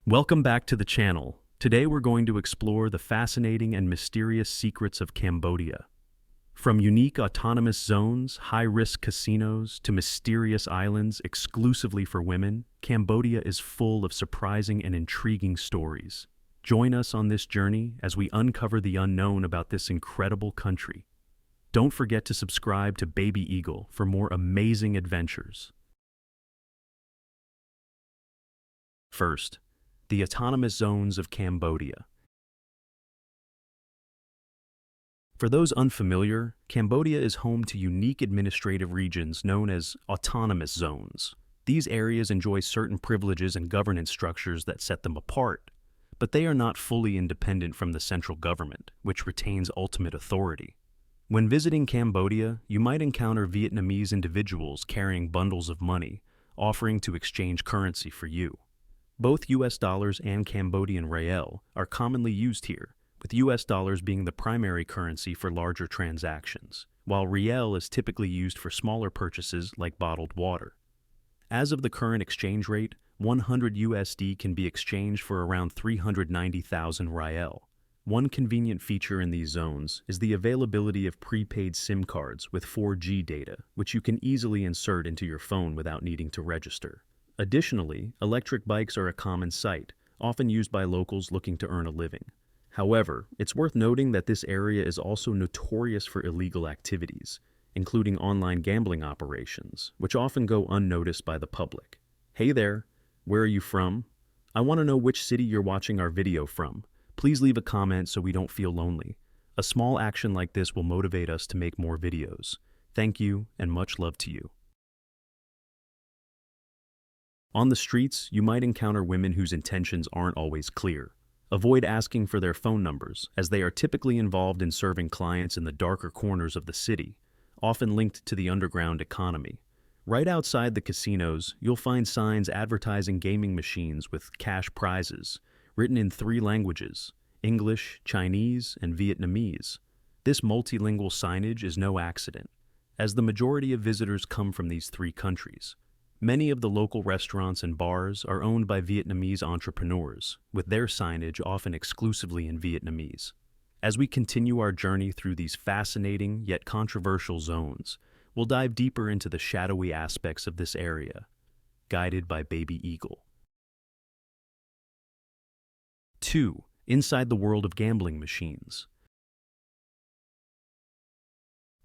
Welcome back to the channel. Today we're going to explore the fascinating and mysterious secrets of Cambodia. From unique autonomous zones, high-risk casinos, to mysterious islands exclusively for women, Cambodia is full of surprising and intriguing stories. Join us on this journey as we uncover the unknown about this incredible country. Don't forget to subscribe to BabyEagle for more amazing adventures. First, the autonomous zones of Cambodia. For those unfamiliar, Cambodia is home to unique administrative regions known as autonomous zones. These areas enjoy certain privileges and governance structures that set them apart, but they are not fully independent from the central government, which retains ultimate authority. When visiting Cambodia, you might encounter Vietnamese individuals carrying bundles of money, offering to exchange currency for you. Both US dollars and Cambodian riel are commonly used here, with US dollars being the primary currency for larger transactions, while riel is typically used for smaller purchases like bottled water. As of the current exchange rate, 100 USD can be exchanged for around 390,000 riel. One convenient feature in these zones is the availability of prepaid SIM cards with 4G data, which you can easily insert into your phone without needing to register. Additionally, electric bikes are a common sight, often used by locals looking to earn a living. However, it's worth noting that this area is also notorious for illegal activities, including online gambling operations, which often go unnoticed by the public. Hey there, where are you from? I want to know which city you're watching our video from. Please leave a comment so we don't feel lonely. A small action like this will motivate us to make more videos. Thank you, and much love to you. On the streets, you might encounter women whose intentions aren't always clear. Avoid asking for their phone numbers, as they are typically involved in serving clients in the darker corners of the city, often linked to the underground economy. Right outside the casinos, you'll find signs advertising gaming machines with cash prizes, written in 3 languages: English, Chinese, and Vietnamese. This multilingual signage is no accident, as the majority of visitors come from these 3 countries. Many of the local restaurants and bars are owned by Vietnamese entrepreneurs, with their signage often exclusively in Vietnamese. As we continue our journey through these fascinating yet controversial zones, we'll dive deeper into the shadowy aspects of this area, guided by BabyEagle. 2. Inside the world of gambling machines.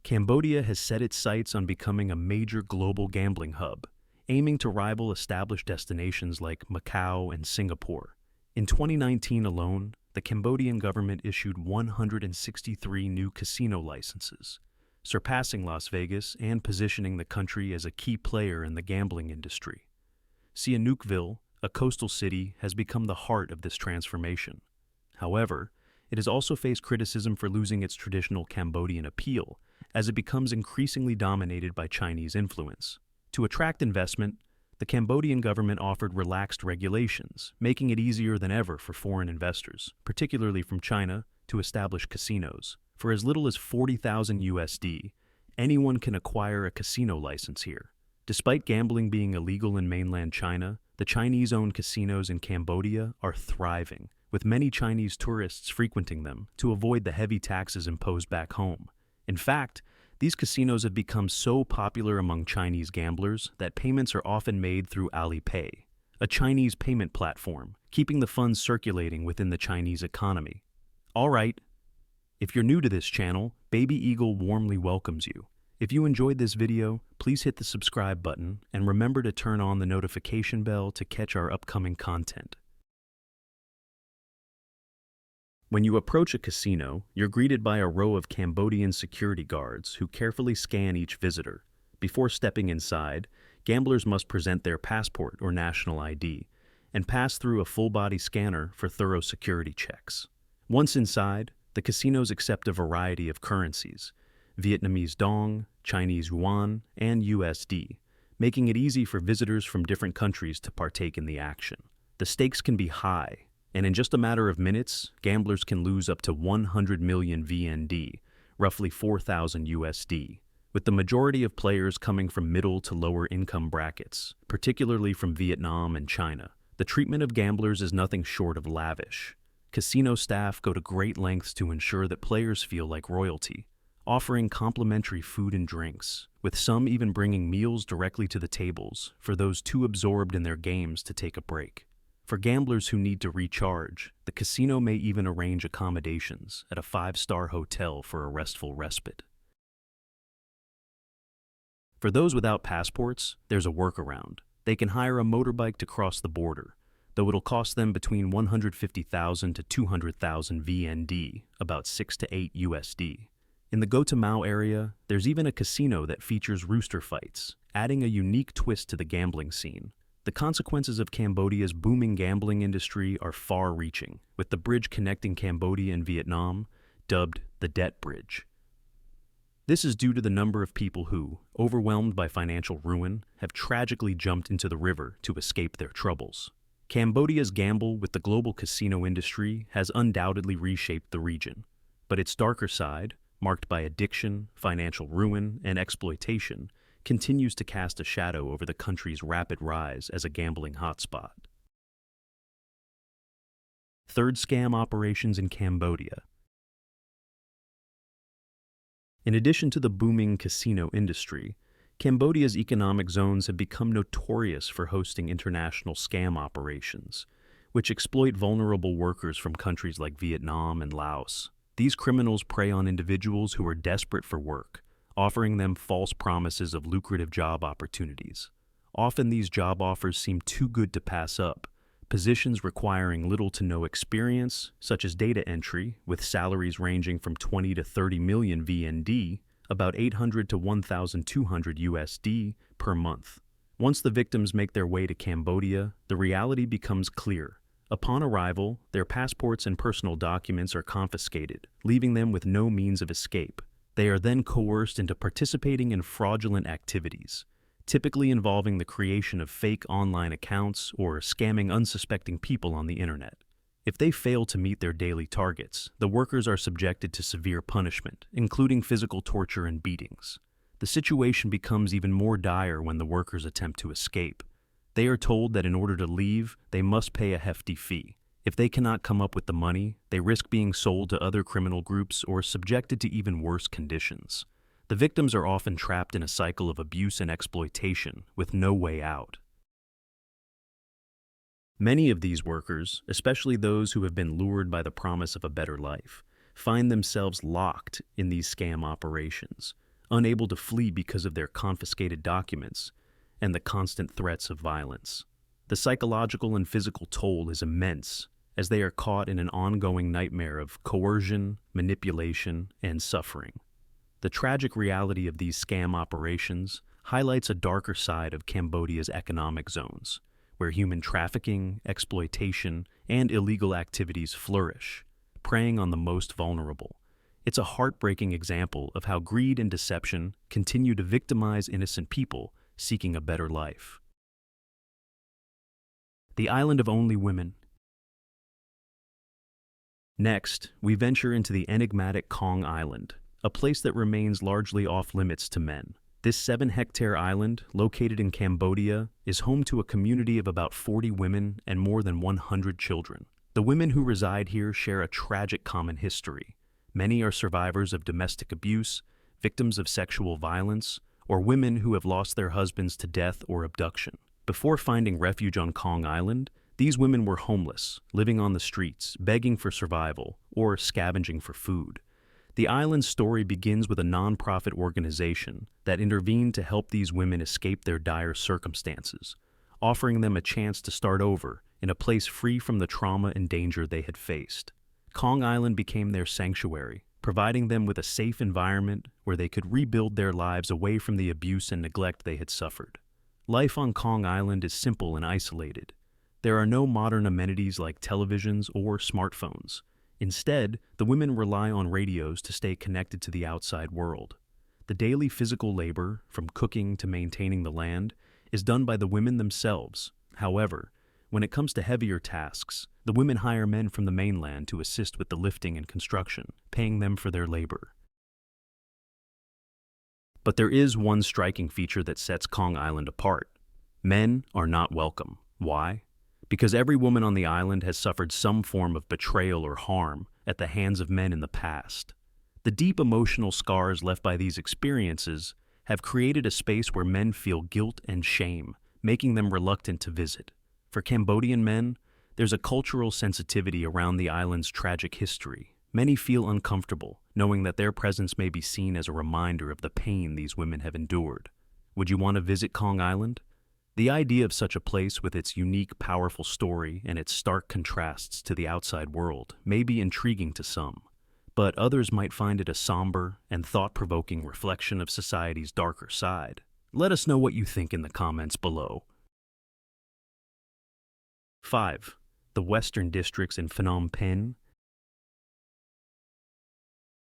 Cambodia has set its sights on becoming a major global gambling hub, aiming to rival established destinations like Macau and Singapore. In 2019 alone, the Cambodian government issued 163 new casino licenses, surpassing Las Vegas and positioning the country as a key player in the gambling industry. Sihanoukville, a coastal city, has become the heart of this transformation. However, it has also faced criticism for losing its traditional Cambodian appeal, as it becomes increasingly dominated by Chinese influence. To attract investment, the Cambodian government offered relaxed regulations, making it easier than ever for foreign investors, particularly from China, to establish casinos. For as little as 40,000 USD, anyone can acquire a casino license here. Despite gambling being illegal in mainland China, the Chinese-owned casinos in Cambodia are thriving, with many Chinese tourists frequenting them to avoid the heavy taxes imposed back home. In fact, these casinos have become so popular among Chinese gamblers that payments are often made through Alipay, a Chinese payment platform, keeping the funds circulating within the Chinese economy. All right, if you're new to this channel, BabyEagle warmly welcomes you. If you enjoyed this video, please hit the subscribe button and remember to turn on the notification bell to catch our upcoming content. When you approach a casino, you're greeted by a row of Cambodian security guards who carefully scan each visitor. Before stepping inside, gamblers must present their passport or national ID and pass through a full-body scanner for thorough security checks. Once inside, the casinos accept a variety of currencies: Vietnamese dong, Chinese yuan, and USD, making it easy for visitors from different countries to partake in the action. The stakes can be high, and in just a matter of minutes, gamblers can lose up to 100 million VND, roughly 4,000 USD, with the majority of players coming from middle to lower income brackets, particularly from Vietnam and China. The The treatment of gamblers is nothing short of lavish. Casino staff go to great lengths to ensure that players feel like royalty, offering complimentary food and drinks, with some even bringing meals directly to the tables for those too absorbed in their games to take a break. For gamblers who need to recharge, the casino may even arrange accommodations at a 5-star hotel for a restful respite. For those without passports, there's a workaround. They can hire a motorbike to cross the border, though it'll cost them between 150,000 to 200,000 VND, about 6 to 8 USD. In the Go-To-Mao area, there's even a casino that features rooster fights, adding a unique twist to the gambling scene. The consequences of Cambodia's booming gambling industry are far-reaching, with the bridge connecting Cambodia and Vietnam dubbed the Debt Bridge. This is due to the number of people who, overwhelmed by financial ruin, have tragically jumped into the river to escape their troubles. Cambodia's gamble with the global casino industry has undoubtedly reshaped the region, but its darker side, marked by addiction, financial ruin, and exploitation, continues to cast a shadow over the country's rapid rise as a gambling hotspot. Third, scam operations in Cambodia. In addition to the booming casino industry, Cambodia's economic zones have become notorious for hosting international scam operations, which exploit vulnerable workers from countries like Vietnam and Laos. These criminals prey on individuals who are desperate for work, offering them false promises of lucrative job opportunities. Often these job offers seem too good to pass up, positions requiring little to no experience, such as data entry, with salaries ranging from 20 to 30 million VND, about 800 to 1,200 USD per month. Once the victims make their way to Cambodia, the reality becomes clear. Upon arrival, their passports and personal documents are confiscated, leaving them with no means of escape. They are then coerced into participating in fraudulent activities, typically involving the creation of fake online accounts or scamming unsuspecting people on the internet. If they fail to meet their daily targets, the workers are subjected to severe punishment, including physical torture and beatings. The situation becomes even more dire when the workers attempt to escape. They are told that in order to leave, they must pay a hefty fee. If they cannot come up with the money, they risk being sold to other criminal groups or subjected to even worse conditions. The victims are often trapped in a cycle of abuse and exploitation, with no way out. Many of these workers, especially those who have been lured by the promise of a better life, find themselves locked in these scam operations, unable to flee because of their confiscated documents and the constant threats of violence. The psychological and physical toll is immense, as they are caught in an ongoing nightmare of coercion, manipulation, and suffering. The tragic reality of these scam operations highlights a darker side of Cambodia's economic zones, where human trafficking, exploitation, and illegal activities flourish, preying on the most vulnerable. It's a heartbreaking example of how greed and deception continue to victimize innocent people seeking a better life. The island of only women. Next, we venture into the enigmatic Kong Island, a place that remains largely off-limits to men. This 7-hectare island, located in Cambodia, is home to a community of about 40 women and more than 100 children. The women who reside here share a tragic common history. Many are survivors of domestic abuse, victims of sexual violence, or women who have lost their husbands to death or abduction. Before finding refuge on Kong Island, these women were homeless, living on the streets, begging for survival, or scavenging for food. The island's story begins with a non-profit organization that intervened to help these women escape their dire circumstances, offering them a chance to start over in a place free from the trauma and danger they had faced. Kong Island became their sanctuary, providing them with a safe environment where they could rebuild their lives away from the abuse and neglect they had suffered. Life on Kong Island is simple and isolated. There are no modern amenities like televisions or smartphones. Instead, the women rely on radios to stay connected to the outside world. The daily physical labor, from cooking to maintaining the land, is done by the women themselves. However, when it comes to heavier tasks, the women hire men from the mainland to assist with the lifting and construction, paying them for their labor. But there is one striking feature that sets Kong Island apart. Men are not welcome. Why? because every woman on the island has suffered some form of betrayal or harm at the hands of men in the past. The deep emotional scars left by these experiences have created a space where men feel guilt and shame, making them reluctant to visit. For Cambodian men, there's a cultural sensitivity around the island's tragic history. Many feel uncomfortable, knowing that their presence may be seen as a reminder of the pain these women have endured. Would you want to visit Kong Island? The idea of such a place with its unique, powerful story and its stark contrasts to the outside world may be intriguing to some, but others might find it a somber and thought-provoking reflection of society's darker side. Let us know what you think in the comments below. 5. The Western Districts in Phnom Penh.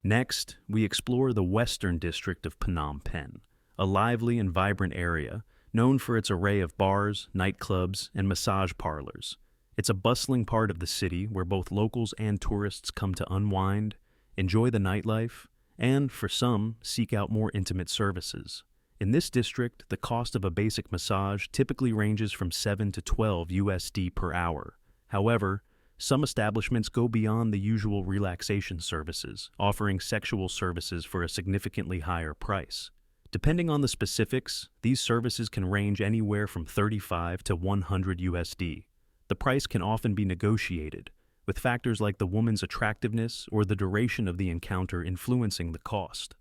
Next, we explore the Western District of Phnom Penh, a lively and vibrant area known for its array of bars, nightclubs, and massage parlors. It's a bustling part of the city where both locals and tourists come to unwind, enjoy the nightlife, and, for some, seek out more intimate services. In this district, the cost of a basic massage typically ranges from $7 to $12 USD per hour. However, some establishments go beyond the usual relaxation services, offering sexual services for a significantly higher price. Depending on the specifics, these services can range anywhere from $35 to $100 USD. The price can often be negotiated, with factors like the woman's attractiveness or the duration of the encounter influencing the cost.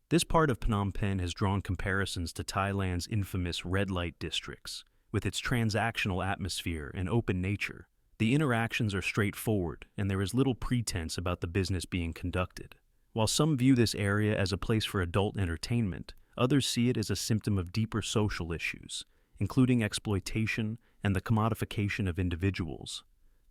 This part of Phnom Penh has drawn comparisons to Thailand's infamous red light districts. With its transactional atmosphere and open nature, the interactions are straightforward and there is little pretense about the business being conducted. While some view this area as a place for adult entertainment, others see it as a symptom of deeper social issues, including exploitation and the commodification of individuals.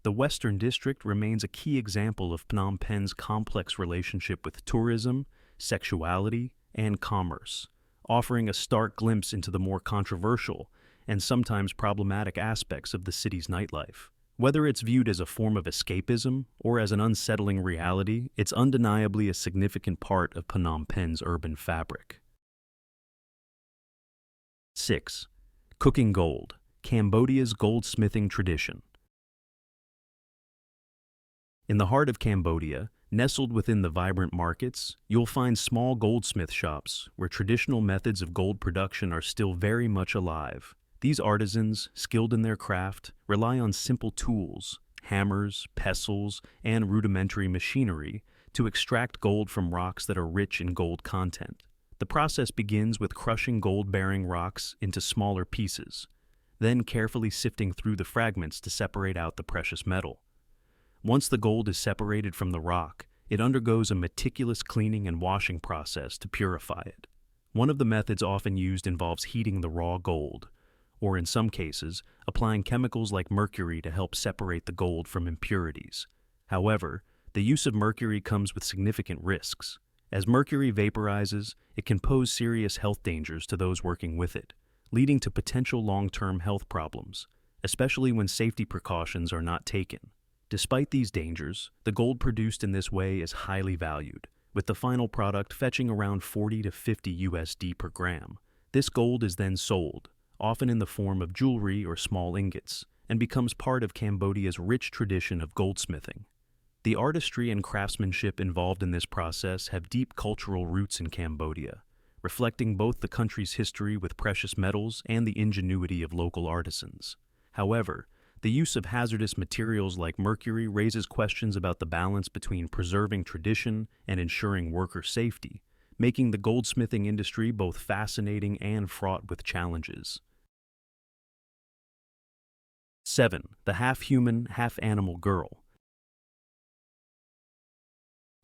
The Western District remains a key example of Phnom Penh's complex relationship with tourism, sexuality, and commerce, offering a stark glimpse into the more controversial and sometimes problematic aspects of the city's nightlife. Whether it's viewed as a form of escapism or as an unsettling reality, it's undeniably a significant part of Phnom Penh's urban fabric. 6. Cooking gold, Cambodia's goldsmithing tradition. In the heart of Cambodia, nestled within the vibrant markets, you'll find small goldsmith shops where traditional methods of gold production are still very much alive. These artisans, skilled in their craft, rely on simple tools, hammers, pestles, and rudimentary machinery to extract gold from rocks that are rich in gold content. The process begins with crushing gold-bearing rocks into smaller pieces, then carefully sifting through the fragments to separate out the precious metal. Once the gold is separated from the rock, it undergoes a meticulous cleaning and washing process to purify it. One of the methods often used involves heating the raw gold, or in some cases, applying chemicals like mercury to help separate the gold from impurities. However, the use of mercury comes with significant risks. As mercury vaporizes, it can pose serious health dangers to those working with it, leading to potential long-term health problems, especially when safety precautions are not taken. Despite these dangers, the gold produced in this way is highly valued, with the final product fetching around 40 to 50 USD per gram. This gold is then sold, often in the form of jewelry or small ingots, and becomes part of Cambodia's rich tradition of goldsmithing. The artistry and craftsmanship involved in this process have deep cultural roots in Cambodia, reflecting both the country's history with precious metals and the ingenuity of local artisans. However, the use of hazardous materials like mercury raises questions about the balance between preserving tradition and ensuring worker safety, making the goldsmithing industry both fascinating and fraught with challenges. 7. The half-human, half-animal girl.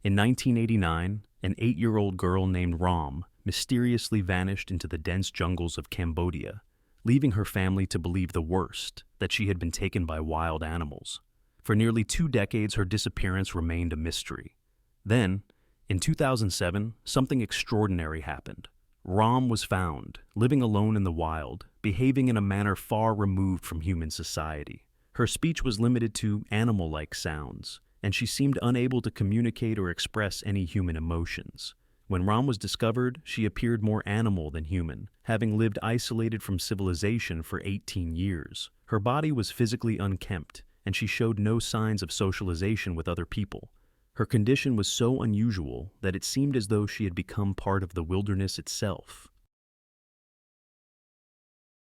In 1989, an 8-year-old girl named Ram mysteriously vanished into the dense jungles of Cambodia, leaving her family to believe the worst, that she had been taken by wild animals. For nearly 2 decades, her disappearance remained a mystery. Then, in 2007, something extraordinary happened. Ram was found, living alone in the wild, behaving in a manner far removed from human society. Her speech was limited to animal-like sounds, and she seemed unable to communicate or express any human emotions. When Ram was discovered, she appeared more animal than human, having lived isolated from civilization for 18 years. Her body was physically unkempt, and she showed no signs of socialization with other people. Her condition was so unusual that it seemed as though she had become part of the wilderness itself.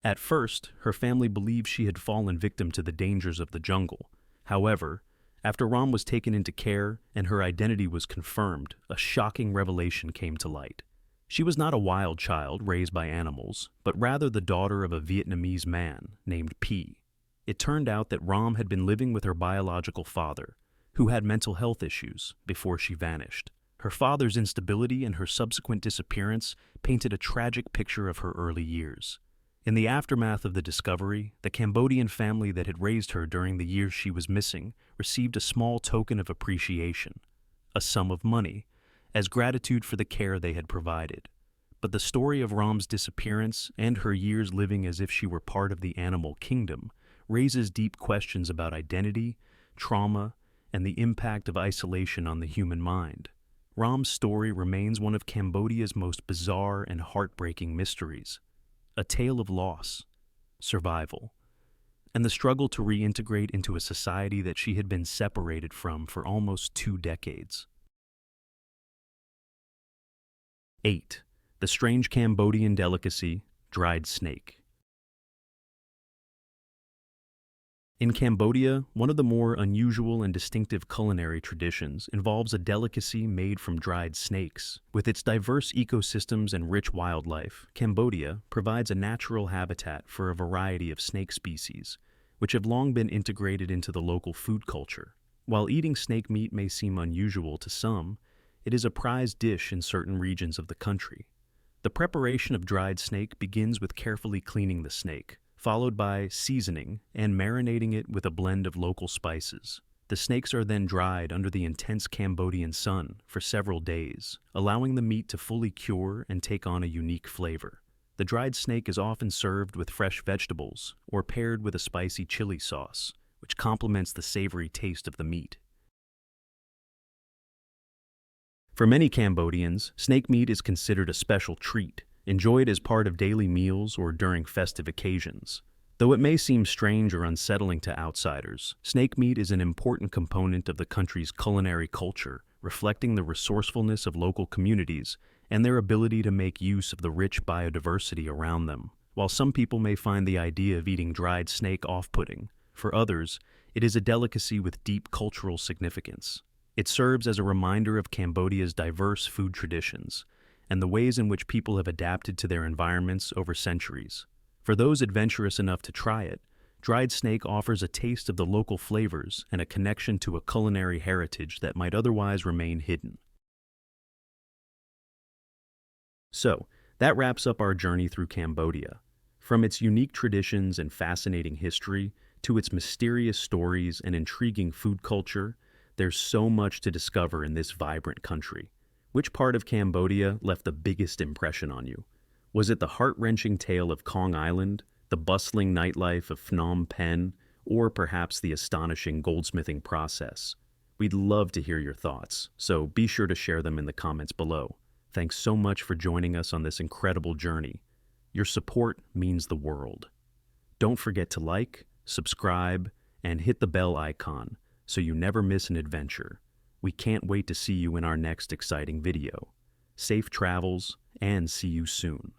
At first, her family believed she had fallen victim to the dangers of the jungle. However, after Ram was taken into care and her identity was confirmed, a shocking revelation came to light. She was not a wild child raised by animals, but rather the daughter of a Vietnamese man named P. It turned out that Ram had been living with her biological father, who had mental health issues, before she vanished. Her father's instability and her subsequent disappearance painted a tragic picture of her early years. In the aftermath of the discovery, the Cambodian family that had raised her during the years she was missing received a small token of appreciation, a sum of money, as gratitude for the care they had provided. But the story of Ram's disappearance and her years living as if she were part of the animal kingdom raises deep questions about identity, trauma, and the impact of isolation on the human mind. Ram's story remains one of Cambodia's most bizarre and heartbreaking mysteries. A tale of loss, survival, and the struggle to reintegrate into a society that she had been separated from for almost 2 decades. 8. The strange Cambodian delicacy, dried snake. In Cambodia, one of the more unusual and distinctive culinary traditions involves a delicacy made from dried snakes. With its diverse ecosystems and rich wildlife, Cambodia provides a natural habitat for a variety of snake species, which have long been integrated into the local food culture. While eating snake meat may seem unusual to some, it is a prized dish in certain regions of the country. The preparation of dried snake begins with carefully cleaning the snake, followed by seasoning and marinating it with a blend of local spices. The snakes are then dried under the intense Cambodian sun for several days, allowing the meat to fully cure and take on a unique flavor. The dried snake is often served with fresh vegetables or paired with a spicy chili sauce, which complements the savory taste of the meat. For many Cambodians, snake meat is considered a special treat, enjoyed as part of daily meals or during festive occasions. Though it may seem strange or unsettling to outsiders, snake meat is an important component of the country's culinary culture, reflecting the resourcefulness of local communities and their ability to make use of the rich biodiversity around them. While some people may find the idea of eating dried snake off-putting, for others, it is a delicacy with deep cultural significance. It serves as a reminder of Cambodia's diverse food traditions and the ways in which people have adapted to their environments over centuries. For those adventurous enough to try it, dried snake offers a taste of the local flavors and a connection to a culinary heritage that might otherwise remain hidden. So, that wraps up our journey through Cambodia. From its unique traditions and fascinating history to its mysterious stories and intriguing food culture, there's so much to discover in this vibrant country. Which part of Cambodia left the biggest impression on you? Was it the heart-wrenching tale of Kong Island, the bustling nightlife of Phnom Penh, or perhaps the astonishing goldsmithing process? We'd love to hear your thoughts, so be sure to share them in the comments below. Thanks so much for joining us on this incredible journey. Your support means the world. Don't forget to like, subscribe, and hit the bell icon so you never miss an adventure. We can't wait to see you in our next exciting video. Safe travels, and see you soon.